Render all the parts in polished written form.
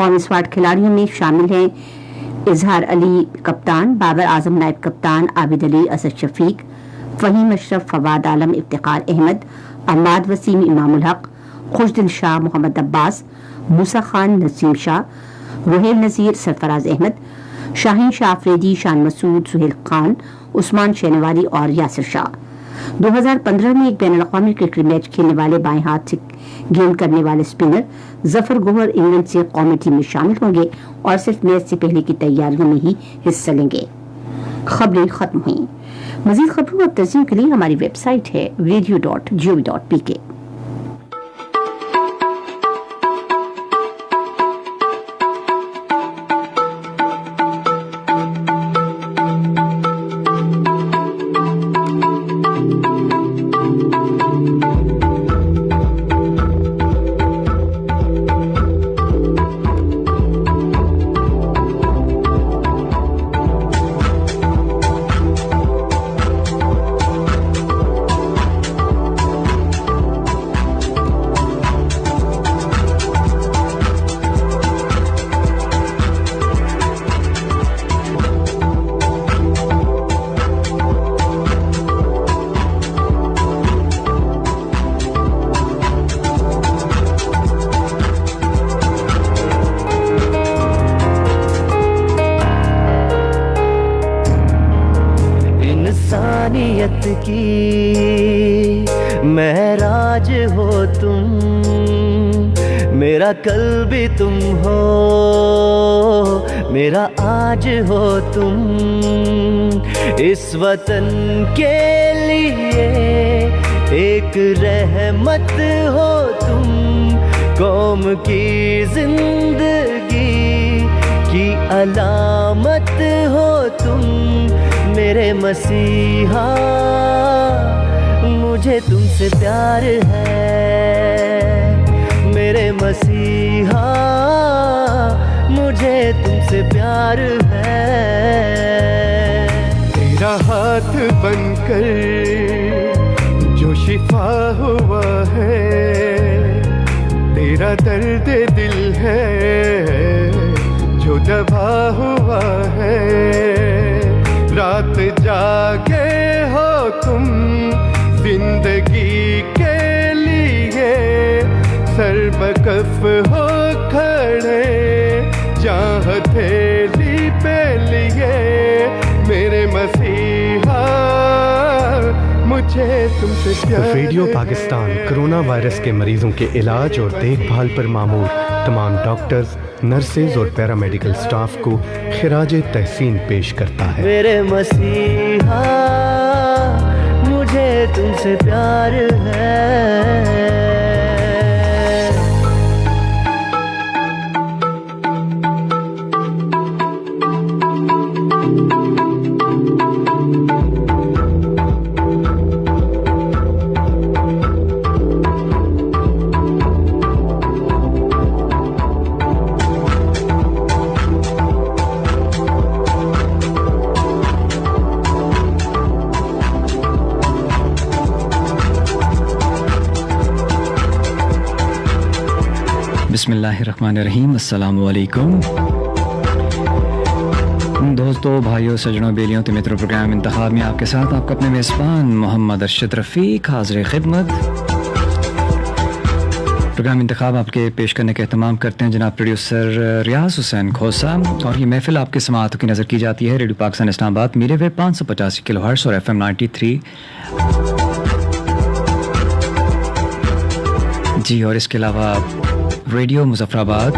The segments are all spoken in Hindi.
कौमी स्क्वाड खिलाड़ियों में शामिल हैं इजहार अली कप्तान, बाबर आजम नायब कप्तान, आबिद अली, असद शफीक, फहीम अशरफ, फवाद आलम, इफ्तिखार अहमद, अहमद वसीम, इमामुल हक, खुशदिल शाह, मोहम्मद अब्बास, मूसा खान, नसीम शाह, रोहेल नजीर, सरफराज अहमद, शाहीन शाह अफरीदी, शान मसूद, सुहेल खान, उस्मान शेनवारी और यासिर शाह। 2015 में एक बैनुल-अक़वामी क्रिकेट मैच खेलने वाले बाएं हाथ से गेंद करने वाले स्पिनर जफर गोहर इंग्लैंड से कौमी टीम में शामिल होंगे और सिर्फ मैच से पहले की तैयारियों में ही हिस्सा लेंगे। खबरें खत्म हुई। मजीद खबरों और तस्वीरों के लिए हमारी वेबसाइट है radio.gov.pk। इंसानियत की महराज हो तुम, मेरा कल भी तुम हो, मेरा आज हो तुम। इस वतन के लिए एक रहमत हो तुम, कौम की जिंदगी की अलामत हो तुम। मेरे मसीहा मुझे तुमसे प्यार है, मेरे मसीहा मुझे तुमसे प्यार है। तेरा हाथ बनकर जो शिफा हुआ है, तेरा दर्द दिल है जो दवा हुआ है। रात जागे हो तुम जिंदगी के लिए, सर बकफ हो खड़े जहाँ हथेली पे लिए। मेरे मसीहा मुझे तुमसे प्यार। रेडियो पाकिस्तान कोरोना वायरस के मरीजों के इलाज और देखभाल पर मामूर तमाम डॉक्टर्स, नर्सेज और पैरामेडिकल स्टाफ को खिराज तहसीन पेश करता है। मेरे मसीहा मुझे तुमसे प्यार है। बिस्मिल्लाहिर्रहमानिर्रहीम। अस्सलामु अलैकुम दोस्तों, भाइयों, सजनों, बेलियों, तो मित्रों, प्रोग्राम इंतखाब में आपके साथ आपका अपने मेज़बान मोहम्मद अरशद रफ़ीक हाज़िर खिदमत। प्रोग्राम इंतखाब आपके पेश करने का एहतमाम करते हैं जनाब प्रोड्यूसर रियाज हुसैन खोसा, और ये महफिल आपके समाअतों की नज़र की जाती है रेडियो पाकिस्तान इस्लामाबाद, मीरे वेव 585 किलोहर्ट्ज़ और FM 93 जी, और इसके अलावा रेडियो मुज़फ़्फ़राबाद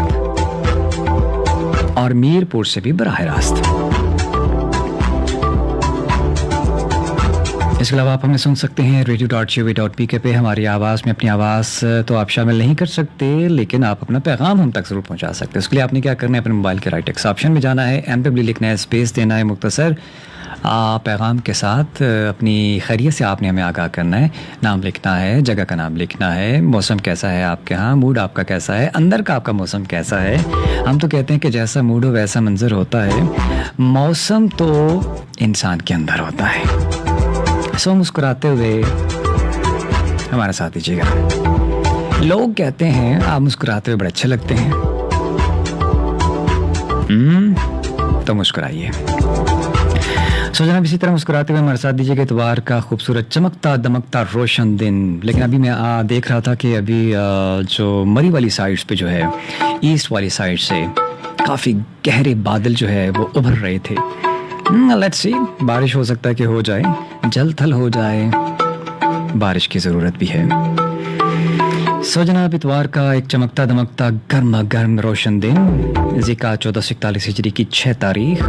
और मीरपुर से भी बराह रास्त। इसके अलावा आप हमें सुन सकते हैं radio.gov.pk पे। हमारी आवाज़ में अपनी आवाज़ तो आप शामिल नहीं कर सकते, लेकिन आप अपना पैगाम हम तक ज़रूर पहुंचा सकते हैं। उसके लिए आपने क्या करना है, अपने मोबाइल के राइट टेक्स्ट ऑप्शन में जाना है, MW लिखना है, स्पेस देना है, मुख्तसर पैगाम के साथ अपनी खैरियत से आपने हमें आगाह करना है। नाम लिखना है, जगह का नाम लिखना है, मौसम कैसा है आपके यहाँ, मूड आपका कैसा है, अंदर का आपका मौसम कैसा है। हम तो कहते हैं कि जैसा मूड हो वैसा मंजर होता है, मौसम तो इंसान के अंदर होता है। सो मुस्कुराते हुए हमारे साथ दीजिएगा। लोग कहते हैं आप मुस्कुराते हुए बड़े अच्छे लगते हैं, तो मुस्कुराइए। सो जनाब, इसी तरह मुस्कुराते हुए हमारे साथ दीजिएगा इतवार का खूबसूरत चमकता दमकता रोशन दिन। लेकिन अभी मैं देख रहा था कि अभी जो मरी वाली साइड्स पे जो है, ईस्ट वाली साइड से काफ़ी गहरे बादल जो है वो उभर रहे थे। लेट्स सी, बारिश हो सकता है कि हो जाए, जल थल हो जाए, बारिश की ज़रूरत भी है। सो जनाब, इतवार का एक चमकता दमकता गर्मा गर्म रोशन दिन, ज़िका 1441 हिजरी की 6 तारीख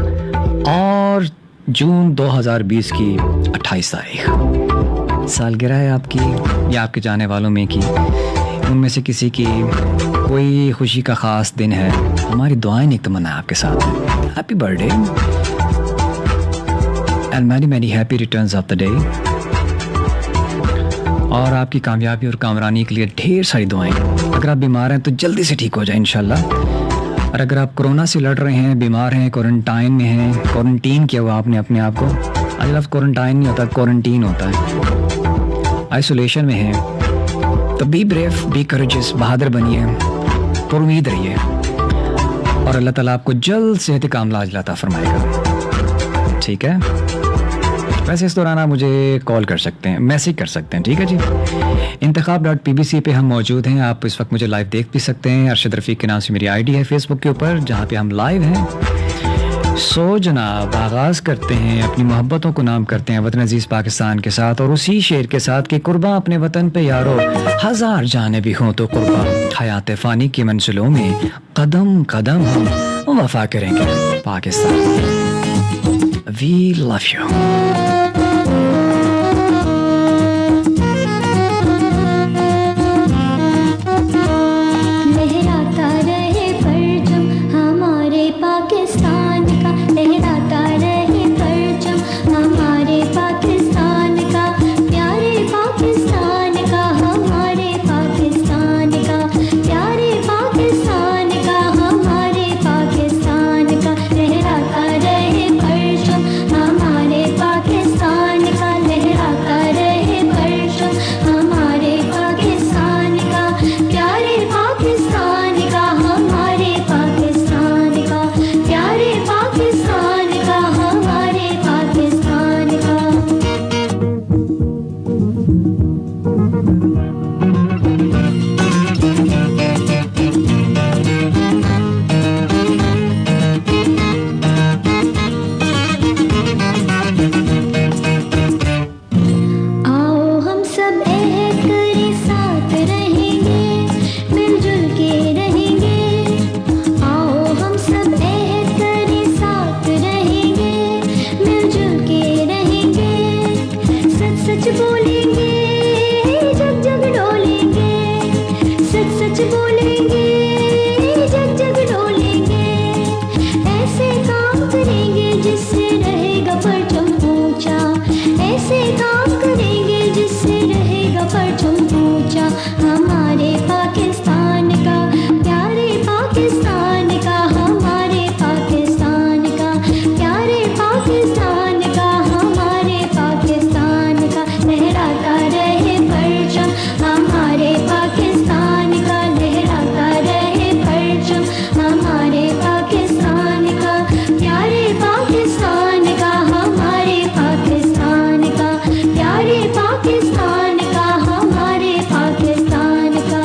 और जून 2020 की 28 तारीख। सालगिरह है आपकी या आपके जाने वालों में की, उनमें से किसी की कोई खुशी का ख़ास दिन है, हमारी दुआएं एक तमन्ना आपके साथ है। Happy birthday and many many happy returns of the day. और आपकी कामयाबी और कामरानी के लिए ढेर सारी दुआएं। अगर आप बीमार हैं तो जल्दी से ठीक हो जाए इंशाल्लाह। और अगर आप कोरोना से लड़ रहे हैं, बीमार हैं, क्वारंटाइन में हैं, क्वारंटीन किया हुआ आपने अपने आप को, आज लफ्ज़ क्वारंटाइन नहीं होता, क्वारंटीन होता है, आइसोलेशन में हैं, तो बी ब्रेव, बी करेजियस, बहादुर बनिए और उम्मीद रहिए और अल्लाह ताला आपको जल्द सेहत कामला अजला अता फरमाएगा। ठीक है, वैसे इस दौरान आप मुझे कॉल कर सकते हैं, मैसेज कर सकते हैं। ठीक है जी, इंतखाब.pbc पे हम मौजूद हैं। आप इस वक्त मुझे लाइव देख भी सकते हैं। अरशद रफ़ीक के नाम से मेरी आईडी है फेसबुक के ऊपर, जहाँ पे हम लाइव हैं। सो जनाब, आगाज़ करते हैं, अपनी मोहब्बतों को नाम करते हैं वतन अजीज़ पाकिस्तान के साथ, और उसी शेर के साथ कि कुर्बां अपने वतन पे यारो, हज़ार जाने भी हों तो कुर्बां, हयात फ़ानी की मंजिलों में कदम कदम हम वफ़ा करेंगे पाकिस्तान। We love you. लहराता रहे परचम हमारे पाकिस्तान का, लहराता रहे परचम हमारे पाकिस्तान का, प्यारे पाकिस्तान का, हमारे पाकिस्तान का, प्यारे पाकिस्तान का, हमारे पाकिस्तान का, लहराता रहे परचम हमारे पाकिस्तान का, लहराता रहे परचम हमारे पाकिस्तान का, प्यारे पाकिस्तान का, हमारे पाकिस्तान का, प्यारे पाकिस्तान का, हमारे पाकिस्तान का। आओ हम सब अहद करे साथ रहेंगे, मिलजुल के रहेंगे। आओ हम सब अहद करे साथ रहेंगे, मिलजुल के रहेंगे। सच सच बोलेंगे, जग जग डोलेंगे, सच सच बोलेंगे, जग जग डोलेंगे। ऐसे काम करेंगे जिससे रहेगा परचम ऊंचा, ऐसे काम करेंगे जिससे रहेगा परचम ऊंचा हमारे पाकिस्तान का, प्यारे पाकिस्तान का, हमारे पाकिस्तान का, प्यारे पाकिस्तान का, हमारे पाकिस्तान का, लहराता रहे परचम हमारे पाकिस्तान का, लहराता रहे परचम हमारे पाकिस्तान का, प्यारे पाकिस्तान का, हमारे पाकिस्तान का, प्यारे पाकिस्तान का, हमारे पाकिस्तान का।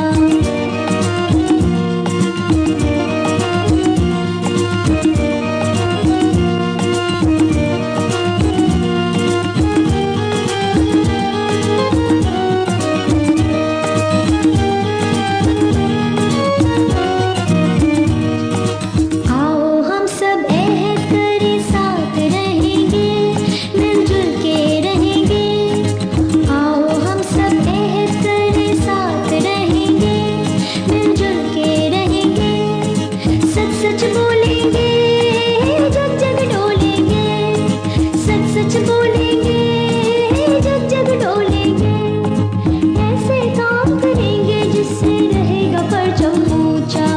आओ हम सब अहद करे साथ रहेंगे, मिलजुल के रहेंगे। आओ हम सब अहद करे साथ रहेंगे, मिलजुल के रहेंगे। सच सच बोलेंगे, जग जग डोलेंगे, सच सच बोलेंगे, जग जग डोलेंगे। ऐसे काम करेंगे जिससे रहेगा परचम ऊंचा,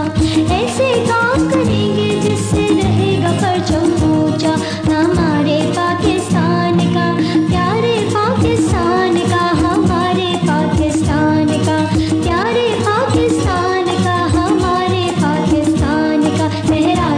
ऐसे काम करेंगे जिससे रहेगा परचम ऊंचा हमारे पाकिस्तान का, प्यारे पाकिस्तान का, हमारे पाकिस्तान का, प्यारे पाकिस्तान का, हमारे पाकिस्तान का, लहरा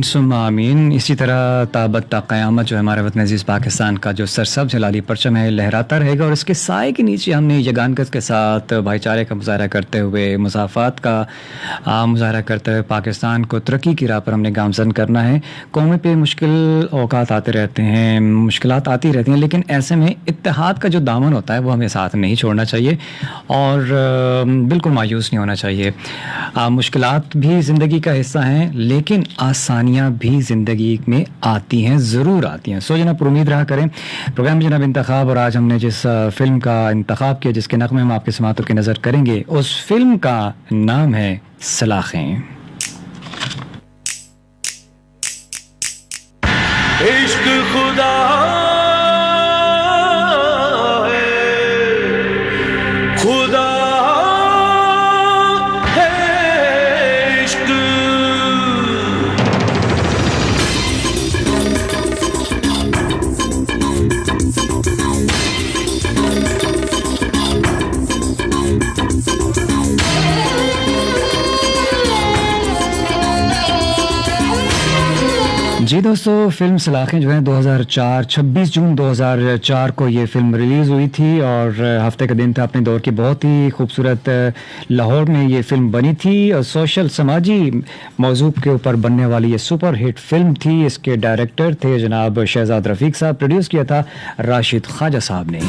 सुम्मा आमीन। इसी तरह ताबत ता क़यामत जो है हमारे वतन अज़ीज़ पाकिस्तान का जो सरसब्ज़ हिलाली परचम है लहराता रहेगा, और इसके साए के नीचे हमने यगानगत के साथ भाईचारे का मुज़ाहरा करते हुए, मुसाफ़ात का मुज़ाहरा करते हुए पाकिस्तान को तरक्की की राह पर हमने गामज़न करना है। कौमी पे मुश्किल औक़ात आते रहते हैं, मुश्किलात आती रहती हैं, लेकिन ऐसे में इत्तेहाद का जो दामन होता है वो हमें साथ नहीं छोड़ना चाहिए और बिल्कुल मायूस नहीं होना चाहिए। मुश्किलात भी ज़िंदगी का हिस्सा हैं, लेकिन आसानियाँ भी ज़िंदगी में आती हैं, ज़रूर आती हैं। सो जनाब उम्मीद रहा करें प्रोग्राम जनाब इंतखाब, और आज हमने जिस फ़िल्म का इंतखाब किया जिसके नग़मे हम आपके समातों की नज़र करेंगे, उस फिल्म का नाम है सलाखें। इश्क खुदा है, खुदा है इश्क। जी दोस्तों, फिल्म सलाखें जो है 2004 26 जून 2004 को ये फिल्म रिलीज़ हुई थी और हफ्ते का दिन था। अपने दौर की बहुत ही खूबसूरत लाहौर में ये फिल्म बनी थी और सोशल समाजी मौजू के ऊपर बनने वाली ये सुपर हिट फिल्म थी। इसके डायरेक्टर थे जनाब शहजाद रफ़ीक साहब, प्रोड्यूस किया था राशिद ख्वाजा साहब ने।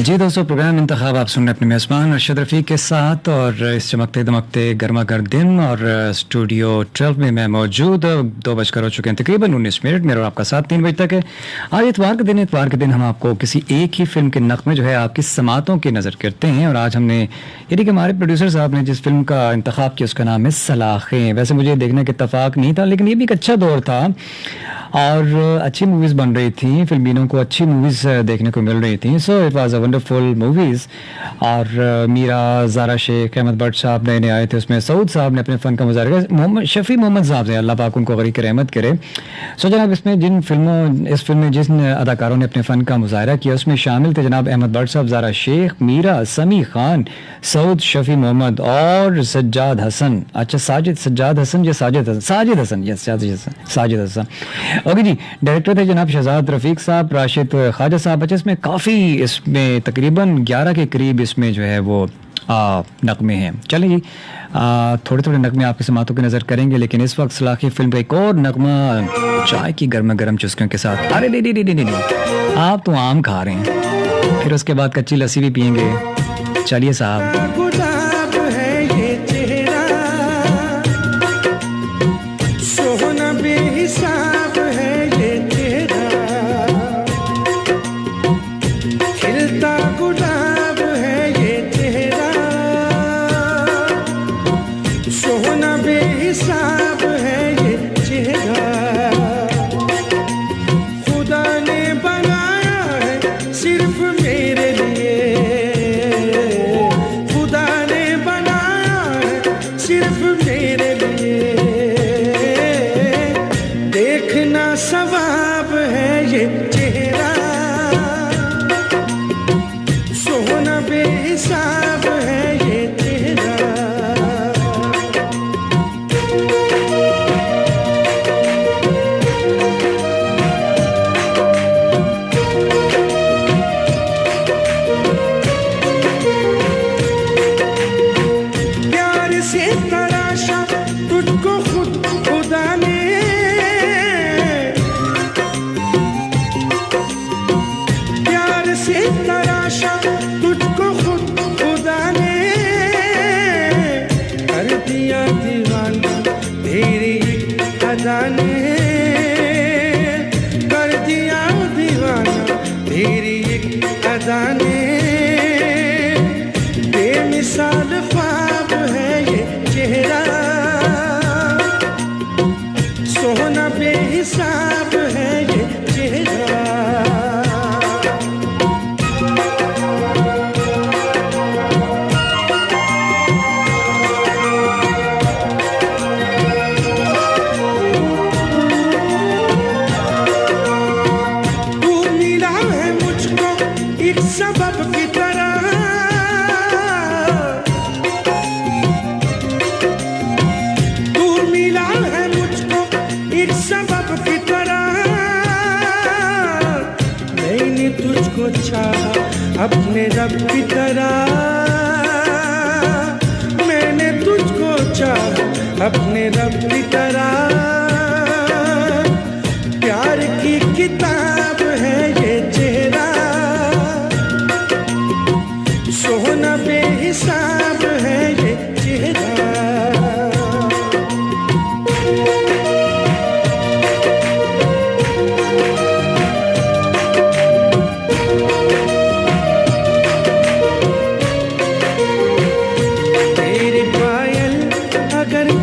जी दोस्तों, प्रोग्राम इंतखाब आप सुन रहे अपने मेज़बान अरशद रफ़ीक के साथ, और इस चमकते दमकते गर्मा गर्म दिन और स्टूडियो 12 में मैं मौजूद। 2 बजकर हो चुके हैं, तकरीबन 19 मिनट। मेरा और आपका साथ 3 बजे तक है। आज इतवार के दिन हम आपको किसी एक ही फिल्म के नग़मे जो है आपकी समातों की नज़र करते हैं। और आज हमने, यानी कि हमारे प्रोड्यूसर साहब ने जिस फिल्म का इंतखाब किया उसका नाम है सलाखें। वैसे मुझे देखने का इत्तफाक नहीं था, लेकिन ये भी एक अच्छा दौर था और अच्छी मूवीज़ बन रही थी, फिल्मीनों को अच्छी मूवीज़ देखने को मिल रही थी। So it was a wonderful movies. और मीरा, ज़ारा शेख, अहमद भट्ट साहब नए आए थे उसमें, सऊद साहब ने अपने फ़न का मुजाहरा किया, मोहम्मद शफ़ी मोहम्मद साहब से अल्लाह पाक उनको गरीक रहमत करे। सो जनाब, इस फिल्म में जिन अदाकारों ने अपने फ़न का मुजाहरा किया उसमें शामिल थे जनाब अहमद भट्ट साहब, ज़ारा शेख, मीरा, समी खान, सऊद, शफ़ी मोहम्मद और सज्जाद हसन। अच्छा, साजिद हसन। ओके जी। डायरेक्टर थे जनाब शहजाद रफ़ीक साहब, राशिद ख्वाजा साहब। अच्छा, इसमें काफ़ी, इसमें तकरीबन 11 के करीब इसमें जो है वो नगमे हैं। चलें जी, थोड़े थोड़े नगमे आपके समातों की नज़र करेंगे, लेकिन इस वक्त सलाखी फिल्म का एक और नगमा चाय की गर्मा गर्म चुस्कियों के साथ। अरे नहीं, आप तो आम खा रहे हैं, फिर उसके बाद कच्ची लस्सी भी पियेंगे। चलिए साहब। गुलाब है ये चेहरा, सोना बेहिसाब है ये चेहरा, खिलता गुलाब है ये चेहरा, सोना बेहिसाब है ये चेहरा, खुदा ने बनाया है सिर्फ मेरे लिए, सिर्फ मेरे लिए, देखना सवाब है ये चेहरा, सोना बेहिसाब है ये चेहरा। से तराशा तुझको खुदा ने, प्यार से तराशा तुझको खुदा ने, कर दिया दीवाना तेरी अदा ने, कर दिया दीवाना तेरी अदा ने, बेमिसाल ख्वाब है ये चेहरा, सोना बेहिसाब है ये चेहरा। तू मिला है मुझको एक सबब की तरह, सबब की तरह, मैंने तुझको चाहा अपने रब की तरह, मैंने तुझको चाहा अपने रब की तरह, प्यार की किताब है ये चेहरा, सोना बेहिसाब है ये चेहरा।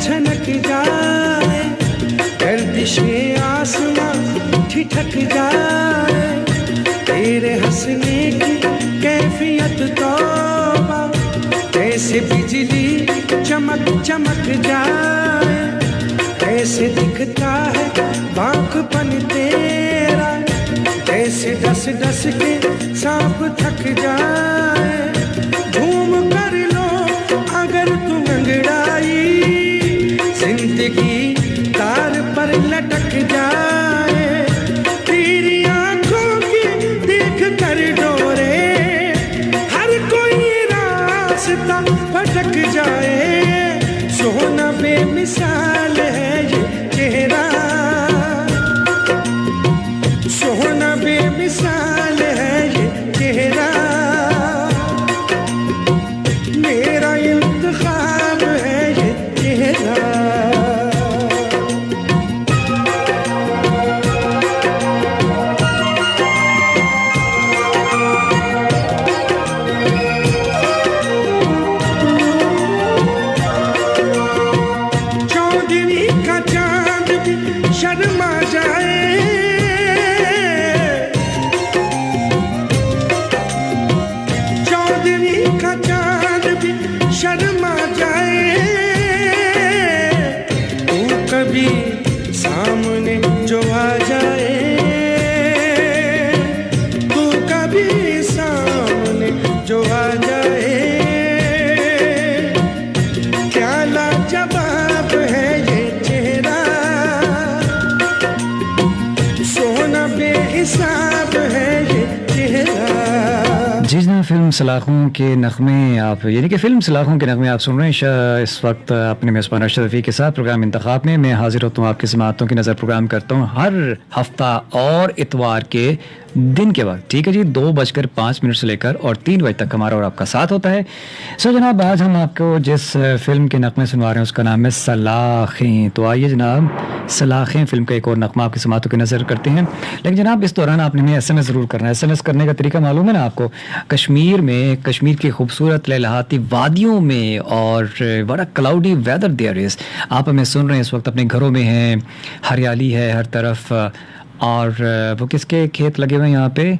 छनक जाए, गर्दिशे आसमां ठिठक जाए, तेरे हंसने की कैफियत तौबा, कैसे बिजली चमक चमक जाए, कैसे दिखता है बांकपन तेरा, कैसे डस डस के सांप थक जाए, झूम कर लो अगर तुम अंगड़ाई, जिंदगी तार पर लटक जाए, तेरी आंखों की देख कर डोरे, हर कोई रास्ता भटक जाए, सोना बेमिसाल है ये चेहरा, सोना बेमिसाल है ये चेहरा। कभी सामने जो आ जाए, क्या लाजवाब है ये चेहरा, सोना बेहिसाब है ये चेहरा। जी जनाब, फिल्म सलाखों के नगमे आप यानी कि फिल्म सलाखों के नगमे आप सुन रहे हैं इस वक्त अपने मेज़बान अरशद रफ़ी के साथ प्रोग्राम इंतखाब में। मैं हाजिर होता हूँ आपकी समाअतों की नज़र प्रोग्राम करता हूँ हर हफ्ता और इतवार के दिन के वक्त, ठीक है जी, 2:05 से लेकर और 3 बजे तक हमारा और आपका साथ होता है। सो जनाब, आज हम आपको जिस फिल्म के नगमे सुनवा रहे हैं उसका नाम है सलाखें। तो आइए जनाब, सलाखें फिल्म का एक और नगमा आपकी समाअतों की नज़र करते हैं। लेकिन जनाब, इस दौरान आपने हमें SMS ज़रूर करना है। SMS करने का तरीका मालूम है ना आपको? कश्मीर में, कश्मीर की खूबसूरत लहलहाती वादियों में और बड़ा क्लाउडी वेदर देयर इज़, आप हमें सुन रहे हैं इस वक्त, अपने घरों में हैं, हरियाली है हर तरफ, और वो किसके खेत लगे हुए हैं यहाँ पे,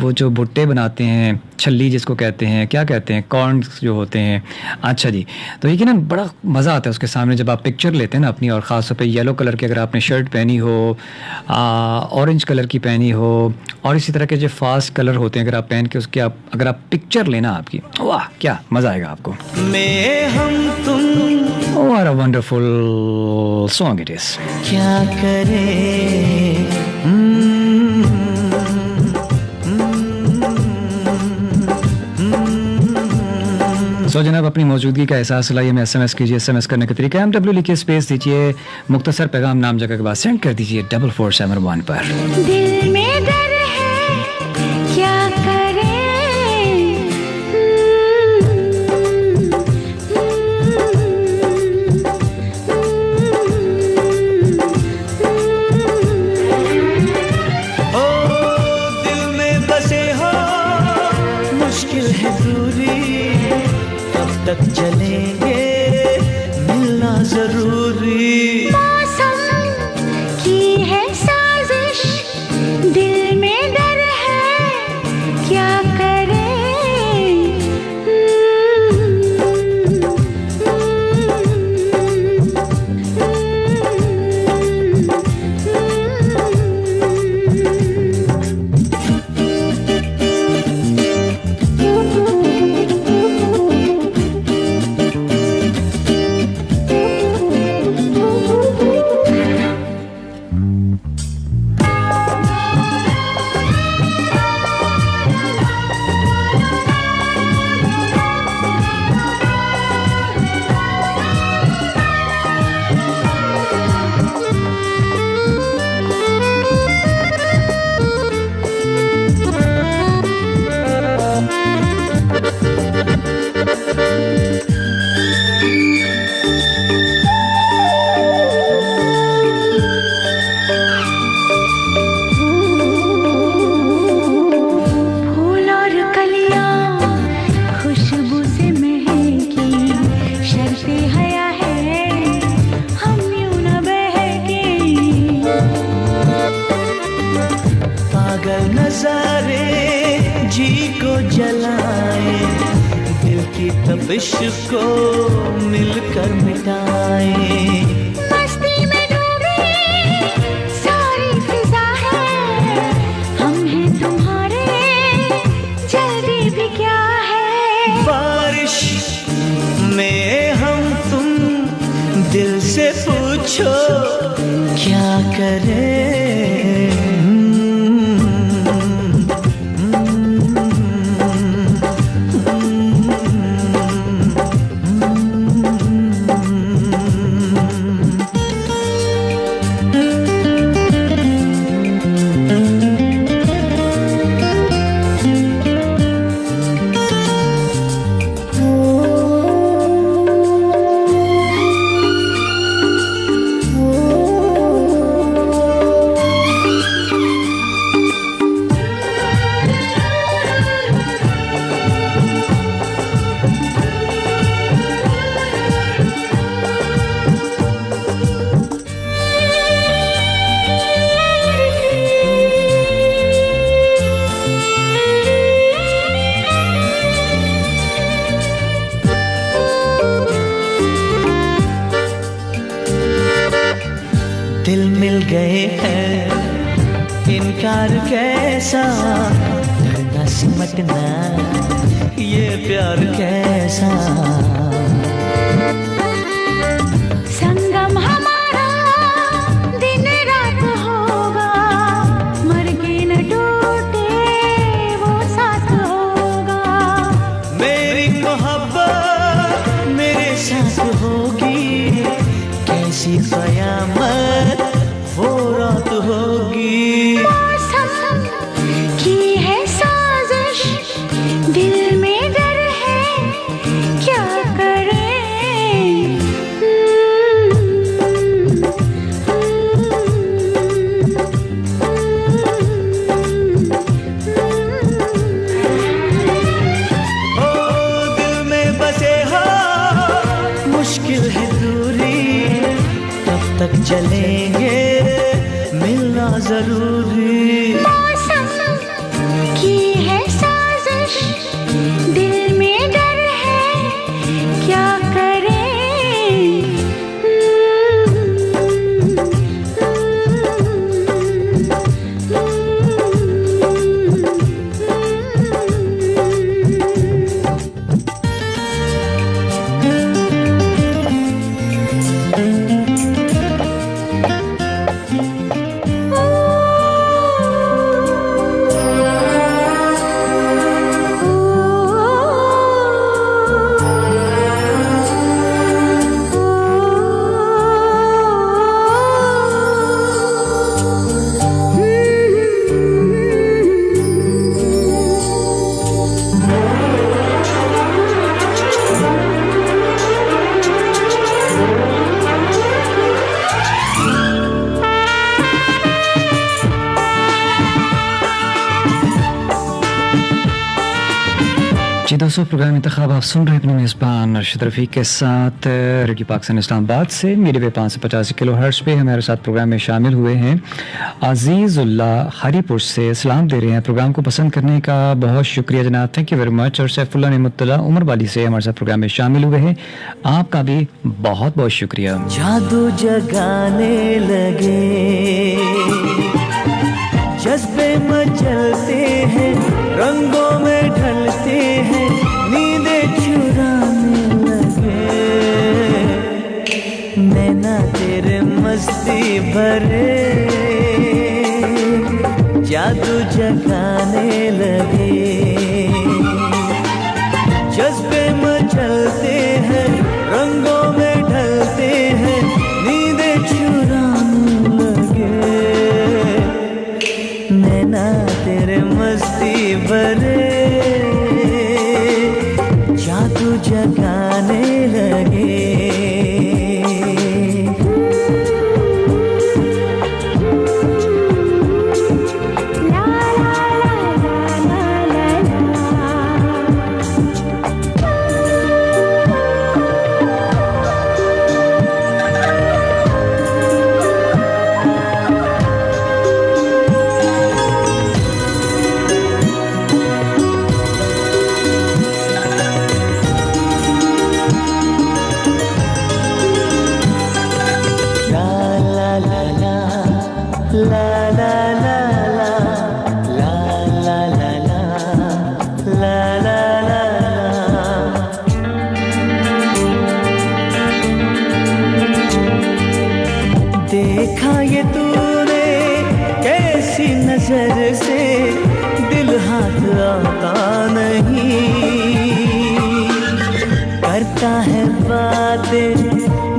वो जो भुट्टे बनाते हैं, छल्ली जिसको कहते हैं, क्या कहते हैं, कॉर्न जो होते हैं। अच्छा जी, तो ये कि ना बड़ा मज़ा आता है उसके सामने जब आप पिक्चर लेते हैं ना अपनी, और ख़ास तौर पे येलो कलर की अगर आपने शर्ट पहनी हो, ऑरेंज कलर की पहनी हो, और इसी तरह के जो फास्ट कलर होते हैं अगर आप पहन के उसकी आप अगर आप पिक्चर लेना आपकी, वाह क्या मज़ा आएगा आपको। मैं हम तुम what a wonderful song it is. क्या करें, सो जनाब, अपनी मौजूदगी का एहसास लाइए, हमें SMS कीजिए। SMS करने का तरीका MW लिखिए, स्पेस दीजिए, मुख्तसर पैगाम नाम जगह के बाद सेंड कर दीजिए 4471 पर। दिल में डर है क्या करें, ओ दिल में बसे हो, मुश्किल है दूरी, कब तक चलेंगे, मिलना जरूरी। मौसम की है साजिश, दिल में डर है क्या करें, फूल और कलियां खुशबू से महकी, शर्ते हया है हम यूं न बहके, पागल नजारे जी को जलाए, दिल की तपिश को मिलकर मिटाए। मस्ती में डूबी सारी फिजा है, हम हैं तुम्हारे जल्दी भी क्या है, बारिश में हम तुम, दिल से पूछो क्या करें। दिल मिल गए हैं, इनकार कैसा, सिमटना ये प्यार कैसा संगम हमारा दिन रात होगा मर के न टूटे वो साथ होगा मेरी मोहब्बत मेरे साथ होगी कैसी कयामत वो रात होगी मौसम की है साजिश दिल में डर है क्या ओ दिल में बसे हो मुश्किल है दूरी तब तक चलेंगे मिलना जरूरी मौसम की है साजिश दिल में डर है क्या जी दोस्तों, प्रोग्राम इंतखाब आप सुन रहे हैं अपने मेज़बान अरशद रफ़ीक के साथ रेडियो पाकिस्तान इस्लामाबाद से मीडिया पे 585 किलो हर्ट्ज़ पे हमारे साथ प्रोग्राम में शामिल हुए हैं अजीज़ुल्लाह हरीपुर से सलाम दे रहे हैं। प्रोग्राम को पसंद करने का बहुत शुक्रिया जनाब, थैंक यू वेरी मच। और सैफुल्लाह नेमतुल्लाह उमर वाली से हमारे साथ प्रोग्राम में शामिल हुए हैं, आपका भी बहुत बहुत शुक्रिया। जादू जगाने लगे जज्बे मचलते हैं रंगों में ढलते हैं नींदें चुराने लगे नैना तेरे मस्ती भरे जादू जगाने लगे जज्बे मचलते हैं रंगों में ढलते हैं नींदें चुराने लगे नैना तेरे मस्ती भरे जादू जगाने लगे देखा ये तूने कैसी नजर से दिल हाथ आता नहीं करता है बातें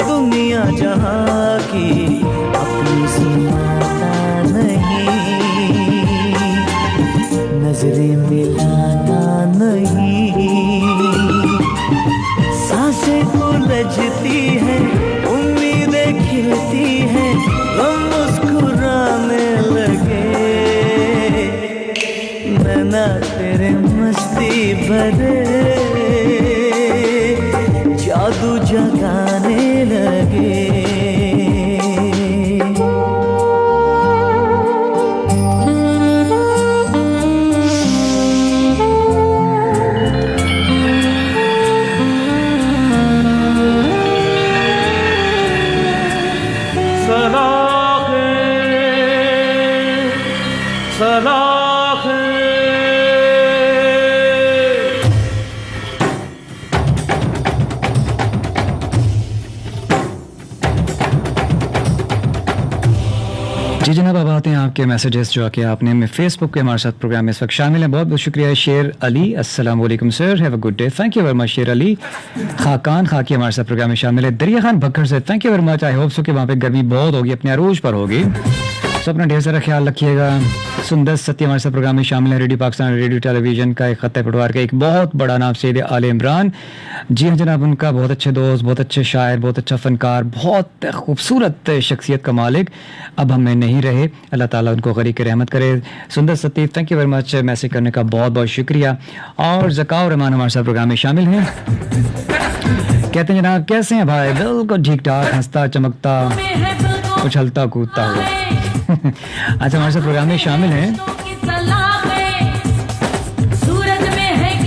दुनिया जहाँ की अपनी सुनाता नहीं नजरें मिलाता नहीं सांसें उलझती है उम्मीदें खिलती हैं गम मुस्कुराने लगे नैना तेरे मस्ती भरे जादू जगाने लगे सलाखे जनाब अब आते हैं आपके मैसेजेस जो कि आपने हमें फेसबुक के हमारे साथ प्रोग्राम में इस वक्त शामिल हैं। बहुत बहुत शुक्रिया शेर अली, अस्सलाम वालेकुम sir, have a good day, thank you very much शेर अली। खाकान खाकी हमारे साथ प्रोग्राम में शामिल है। दरिया खान भक्खर से thank you very much, I hope so कि वहाँ पे गर्मी बहुत होगी, अपने अरूज पर होगी, तो अपना ढेर सारा ख्याल रखिएगा। सुंदर सत्य हमारे साथ प्रोग्राम में शामिल है। रेडियो पाकिस्तान रेडियो टेलीविजन का एक खत्ते पटवार का एक बहुत बड़ा नाम सैयद आले इमरान। जी हाँ जनाब, उनका बहुत अच्छे दोस्त, बहुत अच्छे शायर, बहुत अच्छा फनकार, बहुत खूबसूरत शख्सियत का मालिक अब हमें नहीं रहे, अल्लाह ताला उनको गरीक रहमत करे। सुंदर सत्य thank you very much, message करने का बहुत बहुत शुक्रिया। और ज़काउर रहमान हमारे साथ प्रोग्राम में शामिल हैं। कहते हैं जनाब कैसे हैं भाई? बिल्कुल ठीक ठाक, हंसता चमकता उछलता कूदता हुआ। अच्छा हमारे साथ प्रोग्राम में शामिल हैं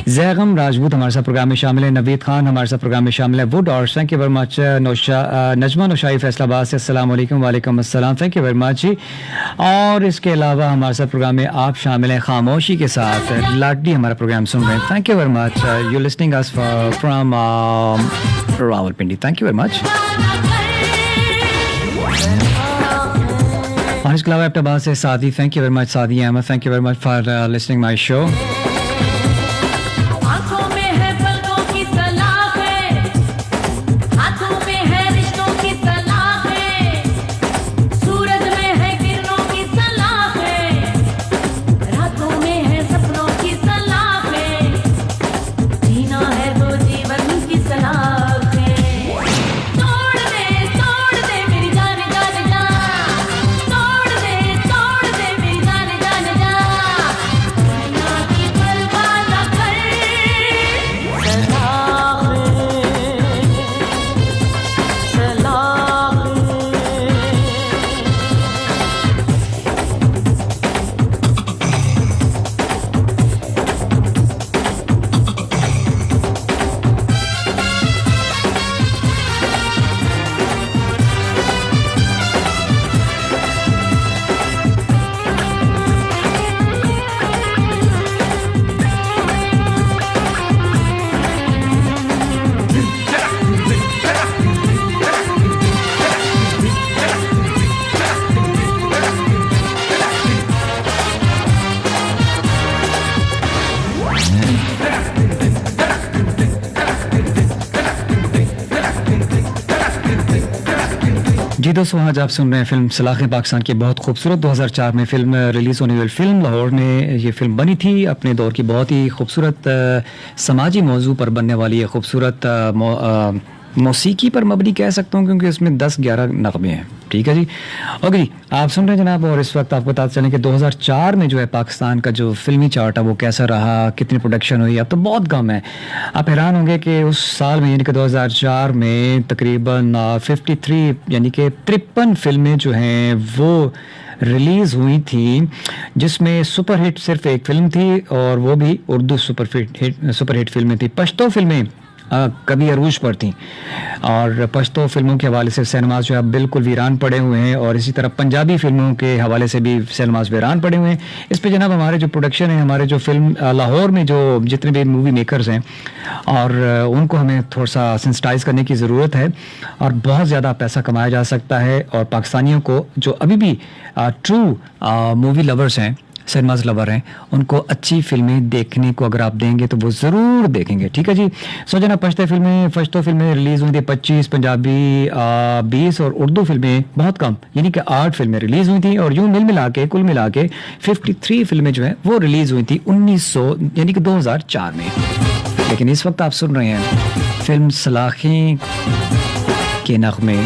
जैगम राजपूत हमारे साथ प्रोग्राम में शामिल है। नवीद खान हमारे साथ प्रोग्राम में शामिल है। वुड और thank you very much. Najma Naushai Faisalabad से अस्सलाम वालेकुम। वालेकुम अस्सलाम, थैंक यू वेरी मच। और इसके अलावा हमारे साथ प्रोग्राम में आप शामिल हैं खामोशी के साथ, लाडली हमारा प्रोग्राम सुन रहे हैं, thank you very much. You listening us from Rawalpindi, thank you very much. और इसके अलावा अहमदाबाद से सादी, thank you very much Sadi Ahmad, thank you very much for listening my show. जी दोस्तों, आज आप सुन रहे हैं फिल्म सलाख़ पाकिस्तान की बहुत खूबसूरत 2004 में फिल्म रिलीज़ होने वाली फिल्म। लाहौर में ये फिल्म बनी थी, अपने दौर की बहुत ही खूबसूरत समाजी मौजू पर बनने वाली है, खूबसूरत मौसीकी पर मबनी कह सकता हूँ, क्योंकि इसमें 10-11 नग़मे हैं। ठीक है जी, ओके जी, आप सुन रहे हैं जनाब। और इस वक्त आपको बताते चलें कि 2004 में जो है पाकिस्तान का जो फिल्मी चार्ट है वो कैसा रहा, कितनी प्रोडक्शन हुई, अब तो बहुत कम है। आप हैरान होंगे कि उस साल में यानी कि 2004 में तकरीबन 53 यानी कि 53 फिल्में जो हैं वो रिलीज़ हुई थी, जिसमें सुपरहिट सिर्फ एक फिल्म थी और वो भी उर्दू सुपरहिट फिल्में थी। पश्तो फिल्में कभी अरूज पर थी और पश्तो फिल्मों के हवाले से सिनेमाज जो है बिल्कुल वीरान पड़े हुए हैं, और इसी तरह पंजाबी फिल्मों के हवाले से भी सिनेमाज वीरान पड़े हुए हैं। इस पे जनाब हमारे जो प्रोडक्शन है, हमारे जो फिल्म लाहौर में जो जितने भी मूवी मेकर्स हैं, और उनको हमें थोड़ा सा सेंसिटाइज करने की ज़रूरत है, और बहुत ज़्यादा पैसा कमाया जा सकता है। और पाकिस्तानियों को जो अभी भी ट्रू मूवी लवर्स हैं, सिनेमाज लवर हैं, उनको अच्छी फिल्में देखने को अगर आप देंगे तो वो ज़रूर देखेंगे। ठीक है जी, सो जना पश्तो फिल्में रिलीज़ हुई थी 25, पंजाबी 20 और उर्दू फिल्में बहुत कम यानी कि 8 फिल्में रिलीज़ हुई थी। और यूँ कुल मिला के 53 फिल्में जो हैं वो रिलीज़ हुई थी 1900 यानी कि 2004 में। लेकिन इस वक्त आप सुन रहे हैं फिल्म सलाखें के नग़मे।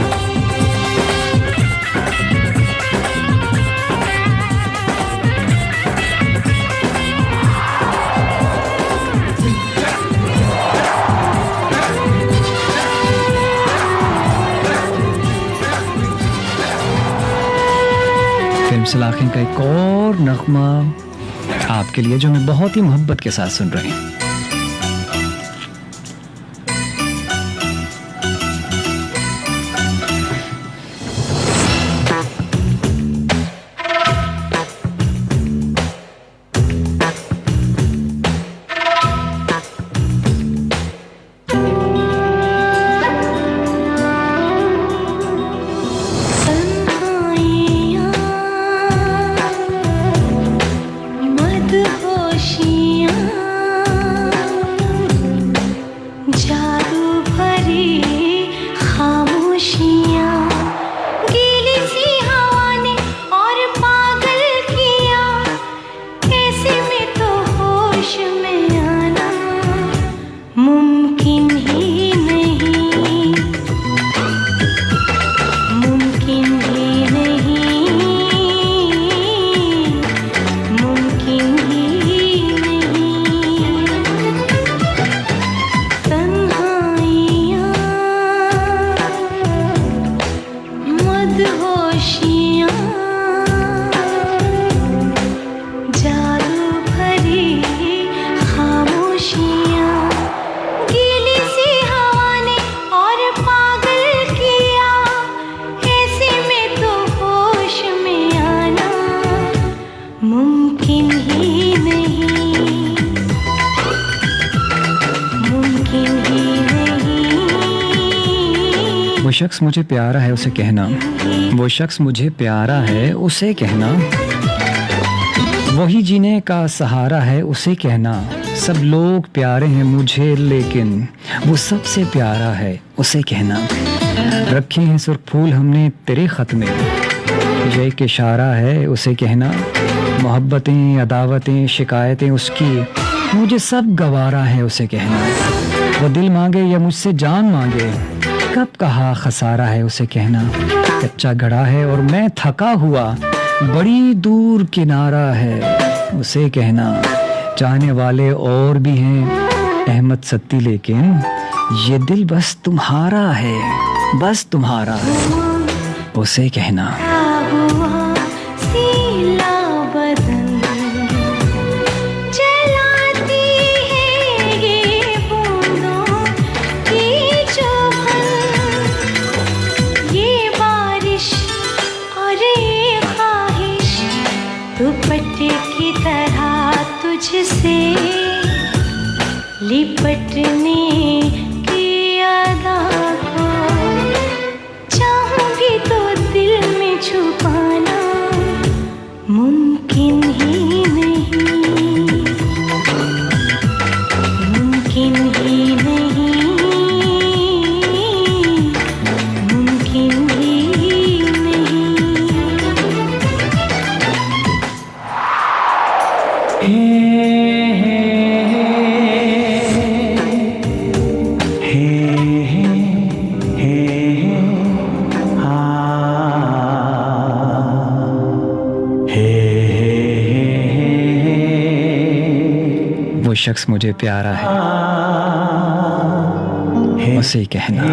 सलाखें का एक और नगमा आपके लिए जो मैं बहुत ही मोहब्बत के साथ सुन रहे हैं। शख्स मुझे प्यारा है उसे कहना, वो शख्स मुझे प्यारा है उसे कहना, वही जीने का सहारा है उसे कहना, सब लोग प्यारे हैं मुझे लेकिन वो सबसे प्यारा है उसे कहना, रखे हैं सुर्ख फूल हमने तेरे ख़त में, ये एक इशारा है उसे कहना, मोहब्बतें अदावतें शिकायतें उसकी मुझे सब गवारा है उसे कहना, वो दिल मांगे या मुझसे जान मांगे कब कहा खसारा है उसे कहना, कच्चा घड़ा है और मैं थका हुआ बड़ी दूर किनारा है उसे कहना, चाहने वाले और भी हैं अहमद सत्ती लेकिन ये दिल बस तुम्हारा है, बस तुम्हारा है उसे कहना। दुपट्टे की तरह तुझसे लिपटने की अदा को चाहूंगी तो दिल में छुपाना मुमकिन ही नहीं, मुमकिन ही नहीं, मुमकिन ही नहीं। वो शख्स मुझे प्यारा है उसे कहना,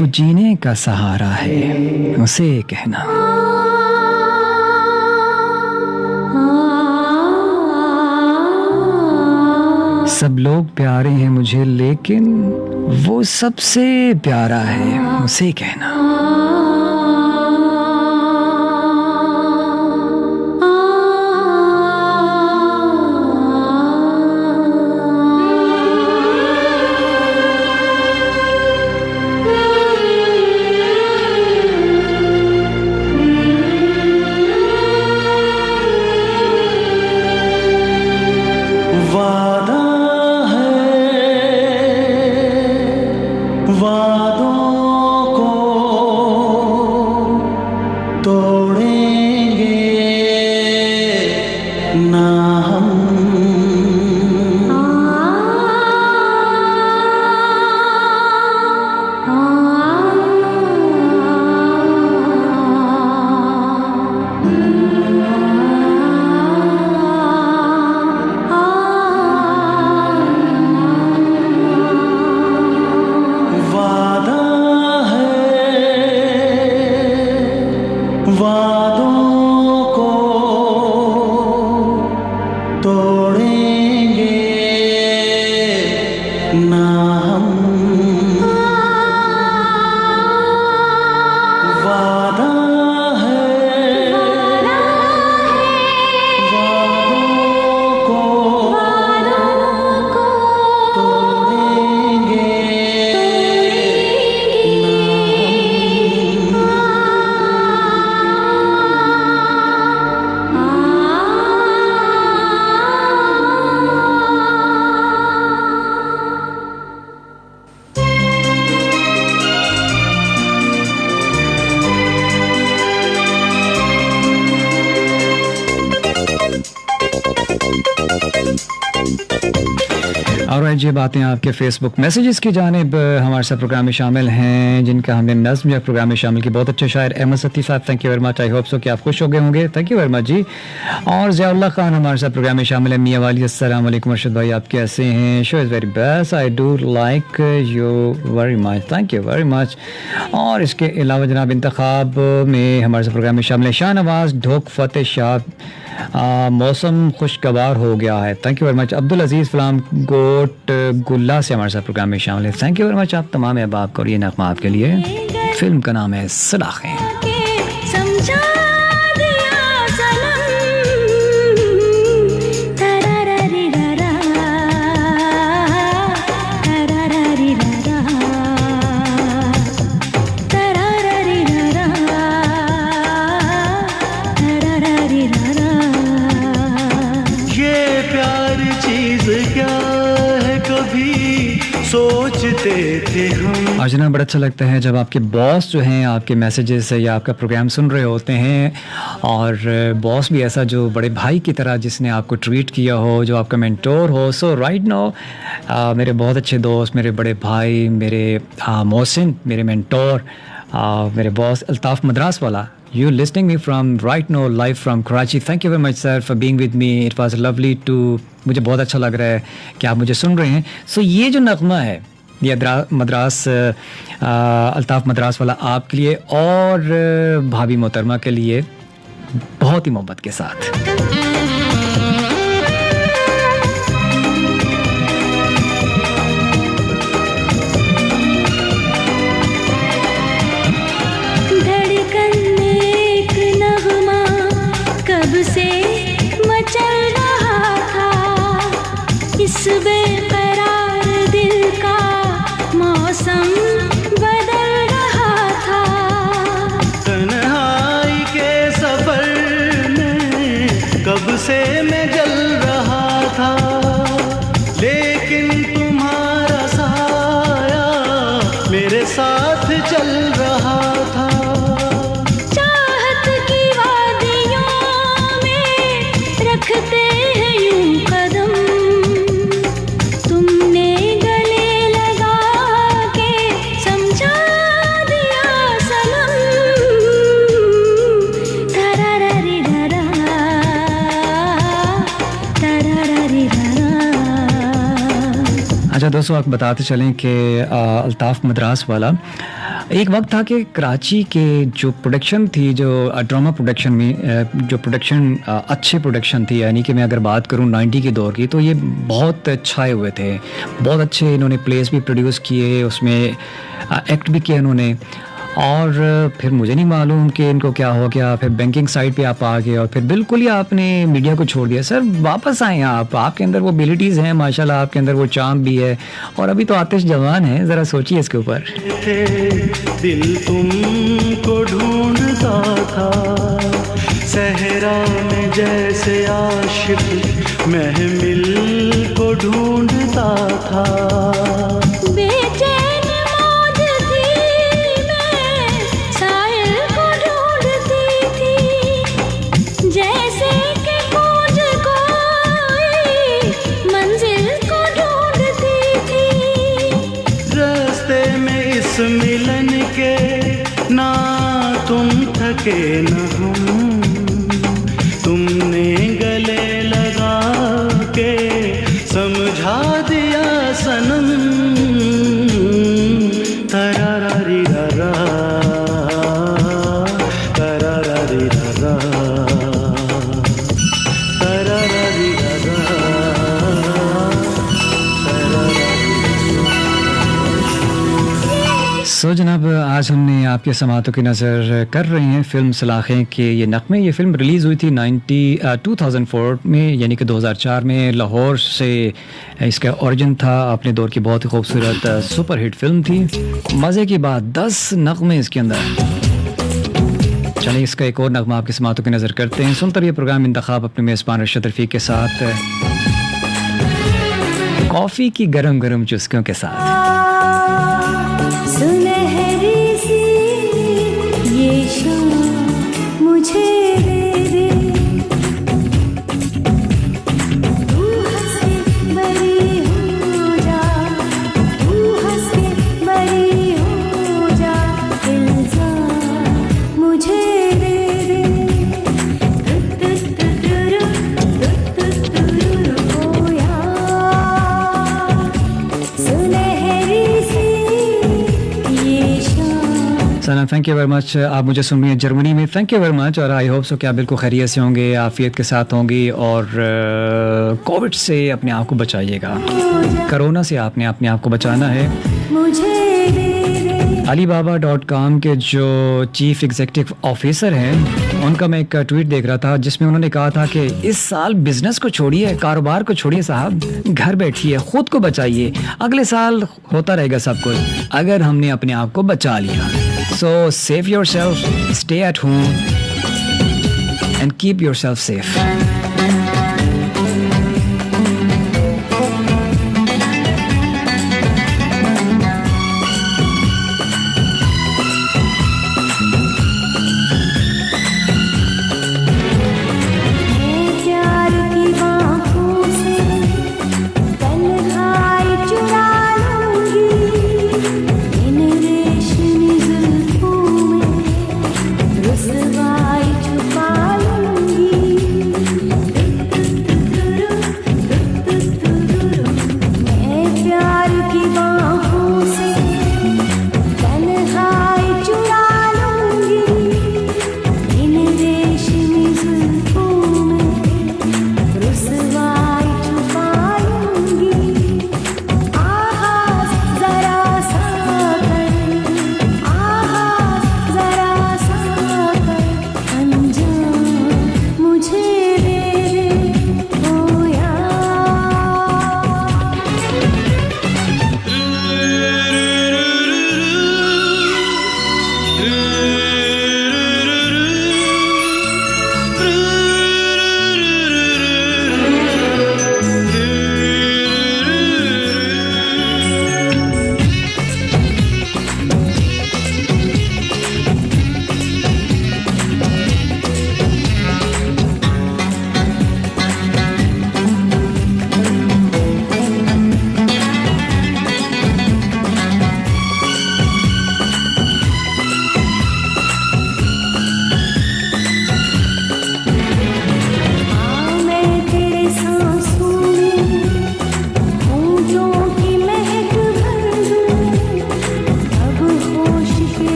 वो जीने का सहारा है उसे कहना। सब लोग प्यारे हैं मुझे लेकिन वो सबसे प्यारा है उसे कहना। और ये बातें आपके फेसबुक मैसेजेस की जानिब हमारे साथ प्रोग्राम में शामिल हैं, जिनका हमने नज़्म या प्रोग्राम में शामिल की। बहुत अच्छे शायर अहमद सत्ती साहब, thank you very much. I hope so कि आप खुश हो गए होंगे, थैंक यू वेरी मच जी। और ज़ियाउल्लाह खान हमारे साथ प्रोग्राम में शामिल है। मियाँ वाली अस्सलाम वालेकुम अरशद भाई, आप कैसे हैं? Show is very best, I do like you very much, thank you very much. और इसके अलावा जनाब इंतखाब में हमारे साथ प्रोग्राम में शामिल है शाहनवाज ढोक फतेह शाह, मौसम खुशगवार हो गया है, thank you very much. Abdul Aziz फलाम गोट गुल्ला से हमारे साथ प्रोग्राम में शामिल है, थैंक यू वेरी मच आप तमाम अहबाब को। और ये नगमा आपके लिए, फिल्म का नाम है सलाखें। सोचते थे हम। आज ना बड़ा अच्छा लगता है जब आपके बॉस जो हैं आपके मैसेजेस या आपका प्रोग्राम सुन रहे होते हैं, और बॉस भी ऐसा जो बड़े भाई की तरह जिसने आपको ट्रीट किया हो, जो आपका मेंटोर हो। सो राइट नाउ मेरे बहुत अच्छे दोस्त, मेरे बड़े भाई, मेरे मोहसिन, मेरे मेंटोर, मेरे बॉस अल्ताफ़ मद्रास वाला, you listening me from right now live from Karachi. Thank you very much sir for being with me. It was lovely to, मुझे बहुत अच्छा लग रहा है कि आप मुझे सुन रहे हैं. So ये जो नगमा है ये मद्रास अल्ताफ़ मद्रास वाला आपके लिए और भाभी मोहतरमा के लिए बहुत ही मोहब्बत के साथ. इस बेकरार दिल का मौसम बदल रहा था. तन्हाई के सफर में कब से मैं जल रहा था, लेकिन तुम्हारा साया मेरे साथ चल रहा था. चाहत की वादियों में रखते हैं यूं कदम, अच्छा दोस्तों, आपको बताते चलें कि अल्ताफ़ मद्रास वाला एक वक्त था कि कराची के जो प्रोडक्शन थी, जो ड्रामा प्रोडक्शन में जो प्रोडक्शन अच्छे प्रोडक्शन थी, यानी कि मैं अगर बात करूं 90 के दौर की, तो ये बहुत छाए हुए थे. बहुत अच्छे इन्होंने प्लेस भी प्रोड्यूस किए, उसमें एक्ट भी किया इन्होंने. और फिर मुझे नहीं मालूम कि इनको क्या हो गया, फिर बैंकिंग साइड पे आप आ गए और फिर बिल्कुल ही आपने मीडिया को छोड़ दिया. सर वापस आए आपके अंदर वो एबिलिटीज़ हैं माशाल्लाह, आपके अंदर वो चार्म भी है और अभी तो आतिश जवान है. ज़रा सोचिए इसके ऊपर. दिल तुमको ढूंढता था सहरा में, जैसे आशिक महमिल को ढूंढता था. मिलन के ना तुम थके न हम, तुमने गले लगा के समझा दिया सनम. तरारी रा तरारी रा तरारी रा. सो जनाब, आज हमने आपके समातों की नज़र कर रहे हैं फ़िल्म सलाखें के ये नग़मे. ये फ़िल्म रिलीज़ हुई थी 2004 में, यानी कि 2004 में. लाहौर से इसका ओरिजिन था. अपने दौर की बहुत ही खूबसूरत सुपर हिट फ़िल्म थी. मज़े की बात 10 नग़मे इसके अंदर. चलिए इसका एक और नग़मा आपके समातों की नज़र करते हैं. सुनते रहिए प्रोग्राम इंतखाब अपने मेज़बान रशीद रफ़ीक के साथ, कॉफ़ी की गरम गरम चुस्कियों के साथ. सुनहरी सी ये शाम मुझे दे दे, तू हंस के बड़ी हो जा, तू हंस के बड़ी हो जा, इल्ज़ाम मुझे दे दे. ओ यार सुनहरी सी सलाम, थैंक यू वेरी मच. आप मुझे सुन रही हैं जर्मनी में. Thank you very much. और आई होप सो कि आप बिल्कुल खैरियत से होंगे, आफियत के साथ होंगी और कोविड से अपने आप को बचाइएगा. कोरोना से आपने अपने आप को बचाना है. Alibaba.com के जो चीफ एग्जीक्यूटिव ऑफिसर हैं, उनका मैं एक ट्वीट देख रहा था जिसमें उन्होंने कहा था कि इस साल बिजनेस को छोड़िए, कारोबार को छोड़िए साहब, घर बैठिए, खुद को बचाइए. अगले साल होता रहेगा सब कुछ अगर हमने अपने आप को बचा लिया. So save yourself, stay at home and keep yourself safe.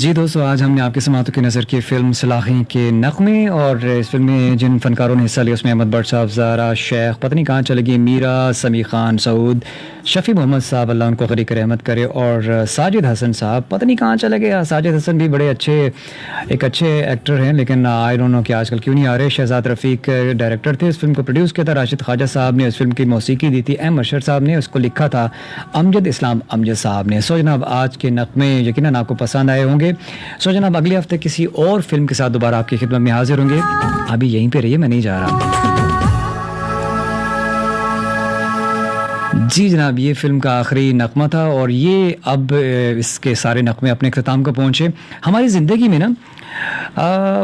जी दोस्तों, आज हमने आपके समातों की नज़र की फ़िल्म सलाखी के नग़मे, और इस फिल्म में जिन फ़नकारों ने हिस्सा लिया उसमें अहमद भट्ट साहब, ज़ारा शेख, पता नहीं कहाँ चले गई, मीरा, समी खान, सऊद, शफ़ी मोहम्मद साहब, अल्लाह उनको ग़रीक़ रहमत करे, और साजिद हसन साहब, पता नहीं कहाँ चले गए। साजिद हसन भी बड़े एक अच्छे एक्टर हैं, लेकिन आई डोंट नो कि आजकल क्यों नहीं आ रहे। शहजाद रफ़ीक डायरेक्टर थे, इस फिल्म को प्रोड्यूस किया था राशिद ख्वाजा साहब ने, इस फिल्म की मौसीकी दी थी एम अरशद साहब ने, उसको लिखा था अमजद इस्लाम अमजद साहब ने। सो जनाब, आज के नग़मे यकीनन आपको पसंद आए होंगे। सो जनाब, अगले हफ्ते किसी और फिल्म के साथ दोबारा आपकी खिदमत में हाजिर होंगे। अभी यहीं पे रहिए, मैं नहीं जा रहा। जी जनाब, ये फिल्म का आखिरी नग़मा था, और ये अब इसके सारे नग़मे अपने अख्ताम को पहुँचे। हमारी ज़िंदगी में ना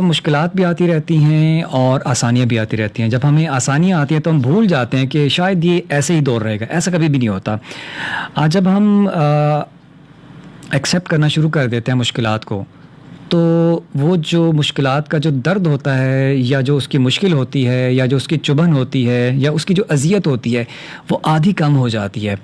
मुश्किलात भी आती रहती हैं और आसानियाँ भी आती रहती हैं। जब हमें आसानियाँ आती हैं तो हम भूल जाते हैं कि शायद ये ऐसे ही दौर रहेगा। ऐसा कभी भी नहीं होता। जब हम एक्सेप्ट करना शुरू कर देते हैं मुश्किलात को, तो वो जो मुश्किलात का जो दर्द होता है, या जो उसकी मुश्किल होती है, या जो उसकी चुभन होती है, या उसकी जो अज़ियत होती है, वो आधी कम हो जाती है।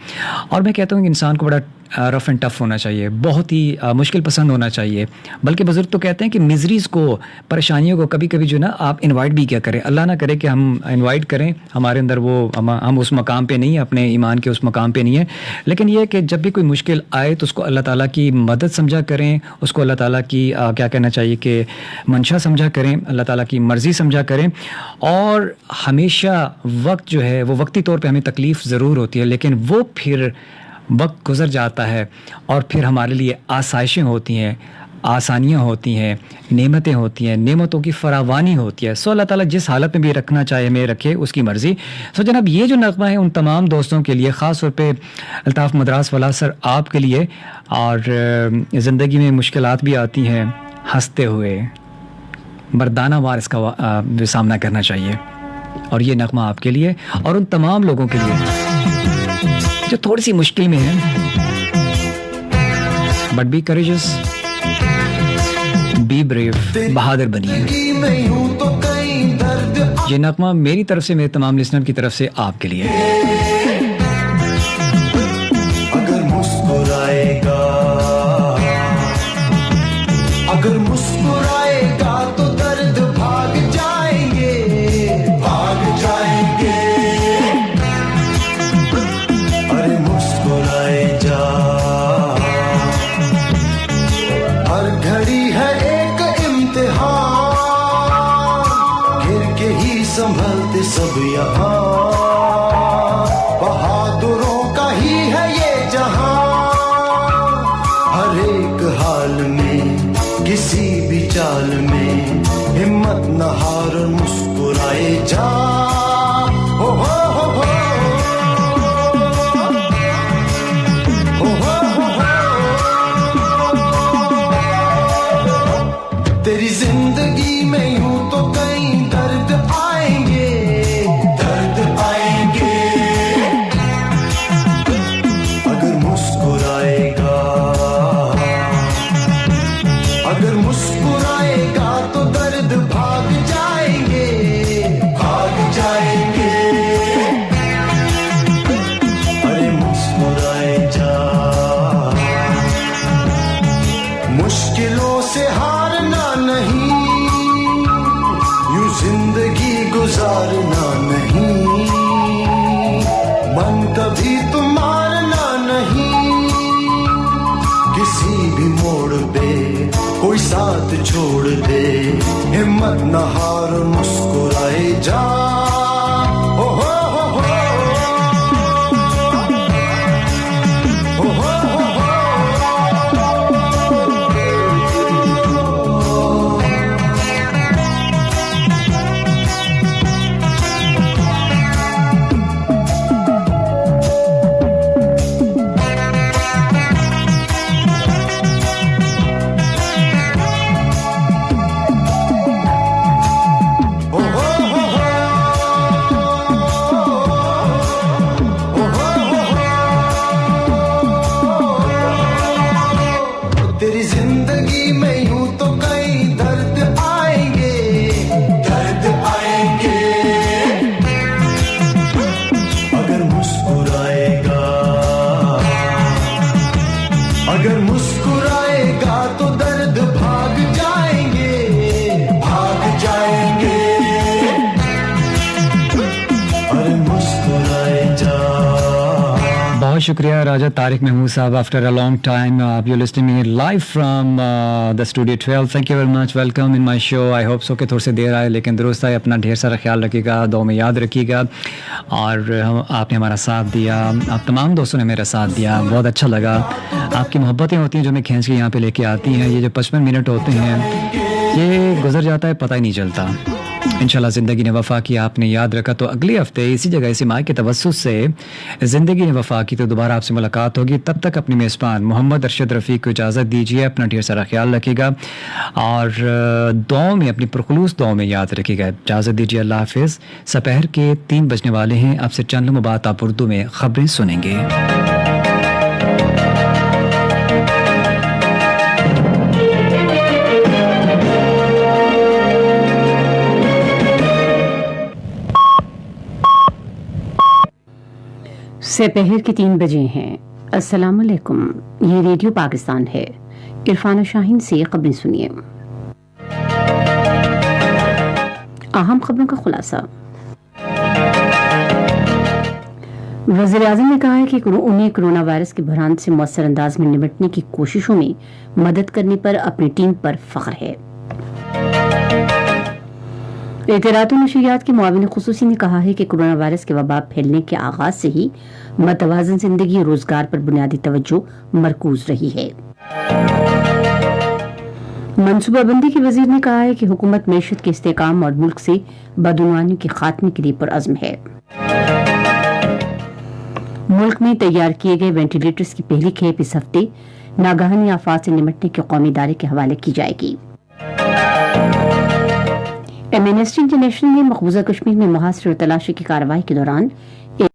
और मैं कहता हूँ कि इंसान को बड़ा रफ़ एंड टफ़ होना चाहिए, बहुत ही मुश्किल पसंद होना चाहिए। बल्कि बुज़ुर्ग तो कहते हैं कि मिज़रीज़ को, परेशानियों को कभी कभी जो ना आप इनवाइट भी क्या करें। अल्लाह ना करे कि हम इनवाइट करें, हमारे अंदर वो हम उस मकाम पे नहीं है, अपने ईमान के उस मकाम पे नहीं है। लेकिन ये कि जब भी कोई मुश्किल आए तो उसको अल्लाह ताला की मदद समझा करें, उसको अल्लाह ताला की क्या कहना चाहिए कि मंशा समझा करें, अल्लाह ताला की मर्ज़ी समझा करें। और हमेशा वक्त जो है वो वक्ती तौर पे हमें तकलीफ़ ज़रूर होती है, लेकिन वो फिर वक्त गुज़र जाता है और फिर हमारे लिए आसाइशें होती हैं, आसानियाँ होती हैं, नेमतें होती हैं, नेमतों की फरावानी होती है। सो अल्लाह ताला जिस हालत में भी रखना चाहे हमें रखे, उसकी मर्ज़ी। सो जनाब, ये जो नग़मा है उन तमाम दोस्तों के लिए, ख़ास तौर पे अल्ताफ़ मद्रास वाला सर आपके लिए। और ज़िंदगी में मुश्किलात भी आती हैं, हंसते हुए मर्दाना वार इसका सामना करना चाहिए। और ये नग़मा आपके लिए और उन तमाम लोगों के लिए जो थोड़ी सी मुश्किल में है, but be courageous, be brave, बहादुर बनिए। ये नग़मा मेरी तरफ से, मेरे तमाम लिसनर की तरफ से आपके लिए। अगर मुस्कुराएगा, अगर मुस्कुराएगा तो दर्द भाग जाएंगे, भाग जाएंगे। अरे मुस्कुराए जा, हर घड़ी है एक इम्तिहान, गिर के ही संभलते सब यहाँ, बहादुरों का ही है ये जहां। हर एक हाल में, किसी भी चाल में, हिम्मत न हार, मुस्कुराए जा। हो हो हो हो, हो हो हो हो। तेरी जिंदगी में यूं तो कई दर्द आएंगे, दर्द आएंगे। अगर मुस्कुराएगा, अगर मुस्कुराएगा तो दर्द भाग जाएंगे, भाग जाएंगे। अरे मुस्कुराए जा, मुश्किलों से हारना नहीं, यूं जिंदगी गुजारना नहीं, मन कभी तुम मारना नहीं। किसी भी मोड़ पे कोई साथ छोड़ दे, हिम्मत न हार, मुस्कुराए जा। हो हो हो हो, हो हो हो हो। हो हो हो हो। शुक्रिया राजा तारिक महमूद साहब after a long time you listening me live from the studio 12 thank you very much welcome in my show I hope so कि थोड़ी सी देर आए लेकिन दुरुस्त आए अपना ढेर सारा ख्याल रखिएगा दुआ में याद रखिएगा और आपने हमारा साथ दिया आप तमाम दोस्तों ने मेरा साथ दिया बहुत अच्छा लगा आपकी मोहब्बतें होती हैं जो मैं खींच के यहाँ पे लेके आती हैं ये जो 55 मिनट होते हैं ये गुजर जाता है पता ही नहीं चलता इंशाल्लाह ज़िंदगी ने वफ़ा की आपने याद रखा तो अगले हफ्ते इसी जगह इसी माह के तवस्सुस से ज़िंदगी ने वफ़ा की तो दोबारा आपसे मुलाकात होगी तब तक अपनी मेज़बान मोहम्मद अरशद रफ़ीक को इजाज़त दीजिए अपना ढेर सारा ख्याल रखिएगा और दुआओं में अपनी पुरखुलूस दुआओं में याद रखिएगा इजाज़त दीजिए अल्लाह हाफ़िज़ दोपहर के 3 बजने वाले हैं आपसे चंद लम्हों बाद आप उर्दू में ख़बरें सुनेंगे दोपहर के 3 बजे हैं। अस्सलाम वालेकुम, ये रेडियो पाकिस्तान है। इरफान शाहीन से खबरें सुनिए। अहम खबरों का खुलासा। वज़ीर-ए-आज़म ने कहा है कि उन्हें कोरोना वायरस के बहरान से मौसर अंदाज में निपटने की कोशिशों में मदद करने पर अपनी टीम पर फख्र है। इत्तलात और नशरियात के मुआविन खुसूसी ने कहा है कि कोरोना वायरस के वबा फैलने के आगाज से ही मतवाज़न जिंदगी और रोजगार पर बुनियादी तवज्जो मरकूज रही है। मनसूबाबंदी के वजीर ने कहा है कि हुकूमत मैशत के इस्तेहकाम और मुल्क से बदउनवानी के खात्मे के लिए पुरअज़्म है। मुल्क में तैयार किए गए वेंटिलेटर्स की पहली खेप इस हफ्ते नागहानी आफात से निपटने के कौमी इदारे के हवाले की जाएगी। एमनेस्टी इंटरनेशनल ने मकबूजा कश्मीर में मुहासरे और तलाशी की कार्रवाई के दौरान